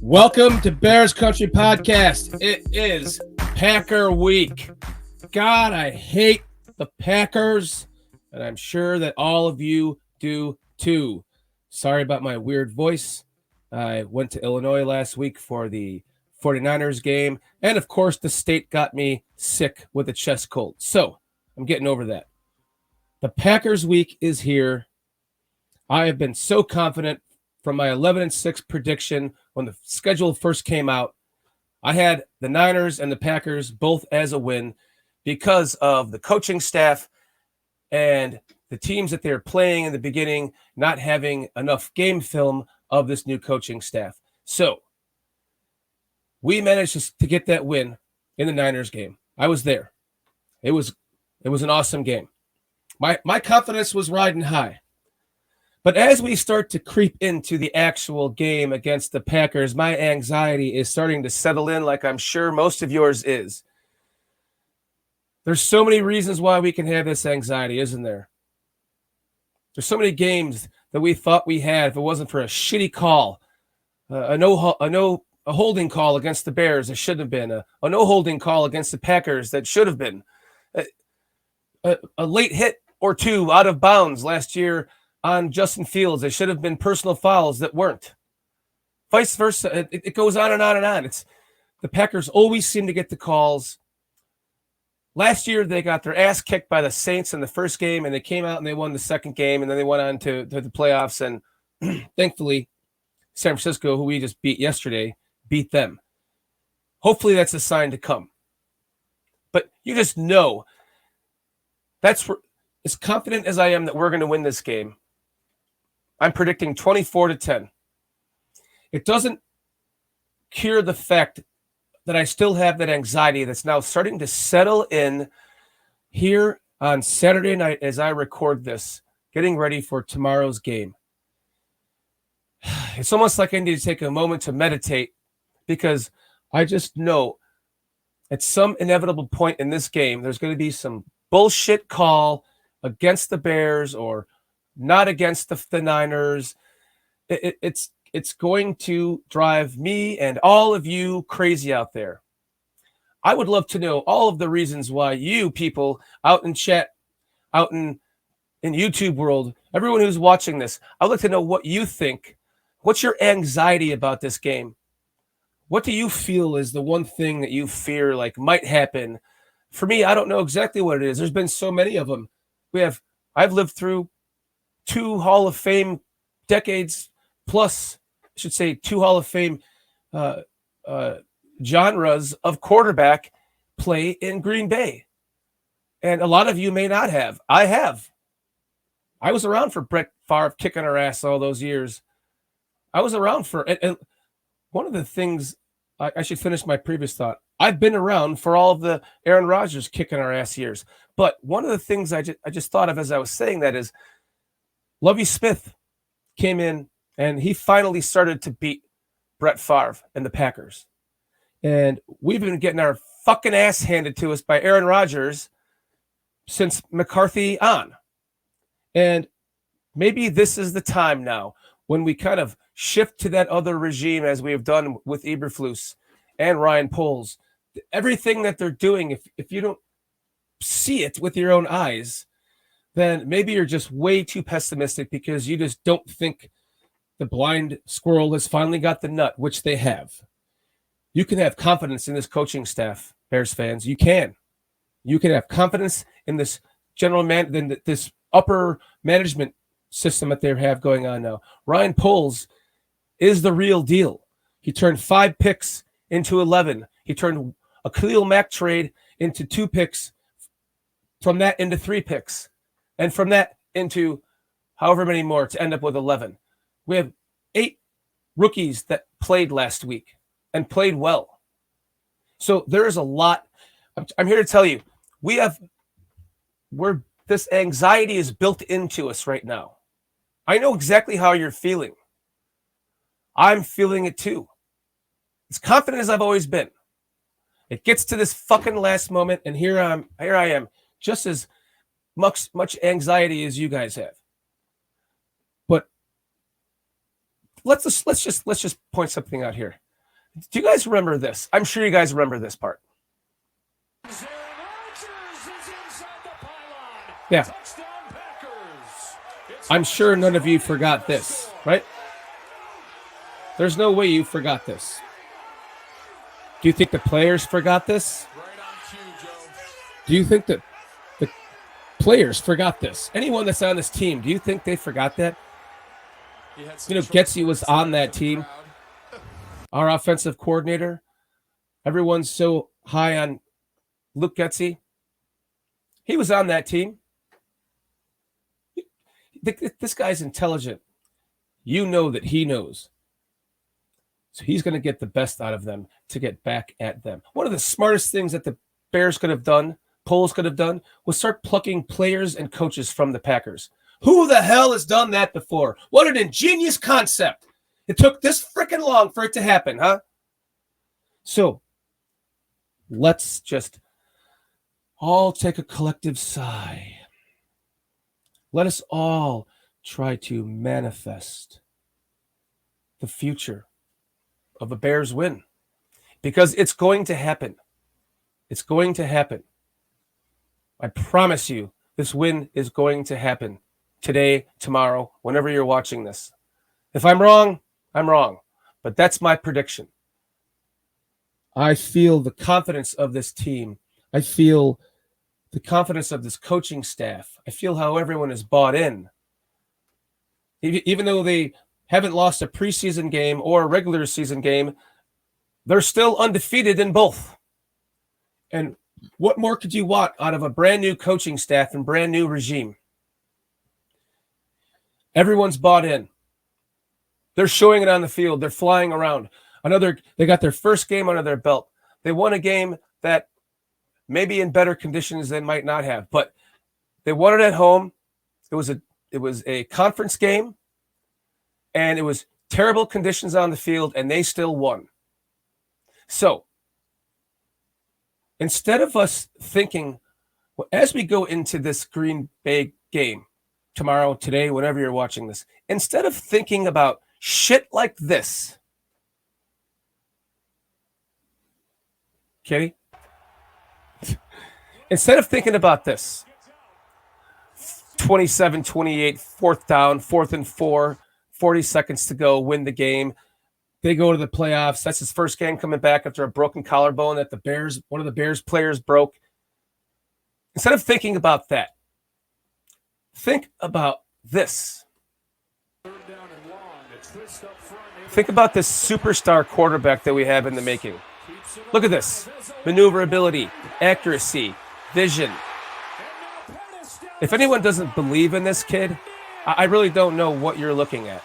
Welcome to Bears Country Podcast. It is Packer Week. God, I hate the Packers, and I'm sure that all of you do too. Sorry about my weird voice. I went to Illinois last week for the 49ers game, and of course, the state got me sick with a chest cold. So I'm getting over that. The Packers week is here. I have been so confident from my 11-6 prediction when the schedule first came out. I had the Niners and the Packers both as a win because of the coaching staff and the teams that they're playing in the beginning not having enough game film of this new coaching staff. So we managed to get that win in the Niners game. I was there. It was an awesome game. My confidence was riding high. But as we start to creep into the actual game against the Packers, my anxiety is starting to settle in like I'm sure most of yours is. There's so many reasons why we can have this anxiety, isn't there? There's so many games that we thought we had if it wasn't for a shitty call, a holding call against the Bears that shouldn't have been, a no holding call against the Packers that should have been, a late hit or two out of bounds last year on Justin Fields. They should have been personal fouls that weren't. Vice versa. It goes on and on and on. It's the Packers always seem to get the calls. Last year, they got their ass kicked by the Saints in the first game, and they came out and they won the second game, and then they went on to the playoffs. And thankfully, San Francisco, who we just beat yesterday, beat them. Hopefully, that's a sign to come. But you just know that's as confident as I am that we're going to win this game. I'm predicting 24-10. It doesn't cure the fact that I still have that anxiety that's now starting to settle in here on Saturday night as I record this, getting ready for tomorrow's game. It's almost like I need to take a moment to meditate because I just know at some inevitable point in this game, there's going to be some bullshit call against the Bears or not against the Niners. It's going to drive me and all of you crazy out there. I would love to know all of the reasons why you people out in chat, out in YouTube world, everyone who's watching this, I'd like to know what you think. What's your anxiety about this game? What do you feel is the one thing that you fear like might happen? For me, I don't know exactly what it is. There's been so many of them. I've lived through 2 Hall of Fame decades plus, I should say 2 Hall of Fame genres of quarterback play in Green Bay. And a lot of you may not have. I have. I was around for Brett Favre kicking our ass all those years. I was around for, and one of the things, I should finish my previous thought. I've been around for all of the Aaron Rodgers kicking our ass years. But one of the things I just thought of as I was saying that is Lovie Smith came in and he finally started to beat Brett Favre and the Packers. And we've been getting our fucking ass handed to us by Aaron Rodgers since McCarthy on. And maybe this is the time now when we kind of shift to that other regime as we have done with Eberflus and Ryan Poles. Everything that they're doing, if you don't see it with your own eyes, then maybe you're just way too pessimistic because you just don't think the blind squirrel has finally got the nut, which they have. You can have confidence in this coaching staff, Bears fans. You can. You can have confidence in this this upper management system that they have going on now. Ryan Poles is the real deal. He turned 5 picks into 11. He turned a Khalil Mack trade into 2 picks, from that into 3 picks, and from that into however many more to end up with 11. We have 8 rookies that played last week and played well. So there is a lot. I'm here to tell you, this anxiety is built into us right now. I know exactly how you're feeling. I'm feeling it too. As confident as I've always been. It gets to this fucking last moment, and here I am, just as much anxiety as you guys have. But let's just point something out here. Do you guys remember this? I'm sure you guys remember this part. Yeah. I'm sure none of you forgot this, right? There's no way you forgot this. Do you think the players forgot this? Do you think that the players forgot this? Anyone that's on this team, do you think they forgot that? You know, Getsy was on that team. Our offensive coordinator. Everyone's so high on Luke Getsy. He was on that team. This guy's intelligent. You know that he knows. So he's going to get the best out of them to get back at them. One of the smartest things that the Bears could have done, Poles could have done, was start plucking players and coaches from the Packers. Who the hell has done that before? What an ingenious concept. It took this freaking long for it to happen, huh? So let's just all take a collective sigh. Let us all try to manifest the future of a Bears win, because it's going to happen. It's going to happen. I promise you, this win is going to happen today, tomorrow, whenever you're watching this. If I'm wrong, I'm wrong, but that's my prediction. I feel the confidence of this team. I feel the confidence of this coaching staff. I feel how everyone is bought in. Even though they haven't lost a preseason game or a regular season game, they're still undefeated in both. And what more could you want out of a brand new coaching staff and brand new regime? Everyone's bought in. They're showing it on the field. They're flying around. They got their first game under their belt. They won a game that maybe in better conditions they might not have, but they won it at home. It was a conference game, and it was terrible conditions on the field, and they still won. So instead of us thinking, well, as we go into this Green Bay game tomorrow, today, whenever you're watching this, instead of thinking about shit like this, Kitty, instead of thinking about this, 27-28, fourth down, 4th and 4, 40 seconds to go, win the game. They go to the playoffs. That's his first game coming back after a broken collarbone that one of the Bears players broke. Instead of thinking about that, think about this. Think about this superstar quarterback that we have in the making. Look at this. Maneuverability, accuracy, vision. If anyone doesn't believe in this kid, I really don't know what you're looking at.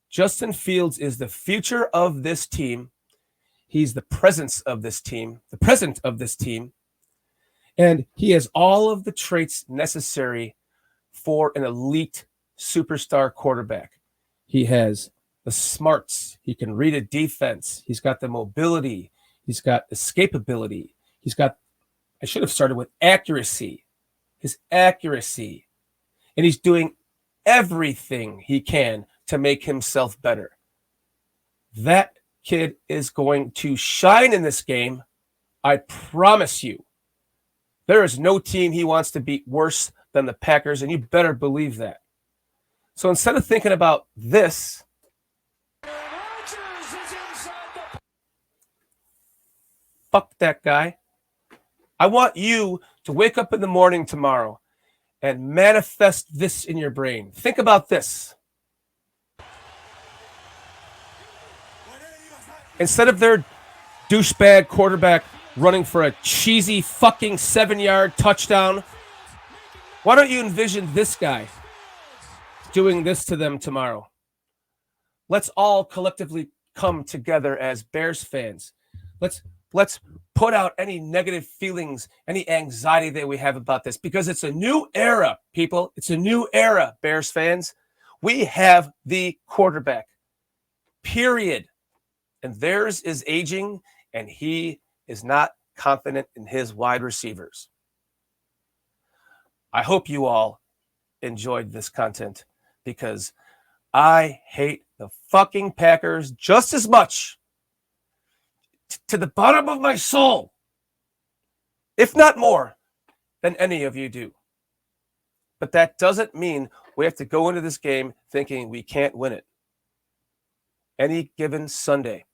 Justin Fields is the future of this team. He's the presence of this team, the present of this team. And he has all of the traits necessary for an elite superstar quarterback. He has the smarts. He can read a defense. He's got the mobility. He's got escapability. I should have started with accuracy. His accuracy. And he's doing everything he can to make himself better. That kid is going to shine in this game. I promise you. There is no team he wants to beat worse than the Packers, and you better believe that. So instead of thinking about this, fuck that guy. I want you to wake up in the morning tomorrow and manifest this in your brain. Think about this. Instead of their douchebag quarterback running for a cheesy fucking 7-yard touchdown, why don't you envision this guy doing this to them tomorrow? Let's all collectively come together as Bears fans. Let's put out any negative feelings, any anxiety that we have about this, because it's a new era, people. It's a new era, Bears fans. We have the quarterback, period. And theirs is aging, and he is not confident in his wide receivers. I hope you all enjoyed this content, because I hate the fucking Packers just as much to the bottom of my soul, if not more than any of you do. But that doesn't mean we have to go into this game thinking we can't win it. Any given Sunday.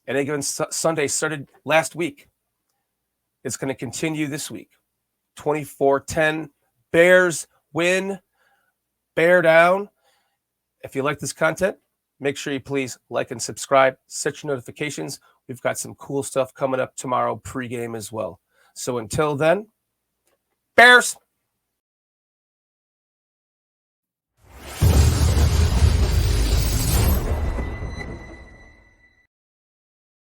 Any given Sunday started last week. It's going to continue this week. 24-10. Bears win. Bear down. If you like this content, make sure you please like and subscribe. Set your notifications. We've got some cool stuff coming up tomorrow pregame as well. So until then, Bears.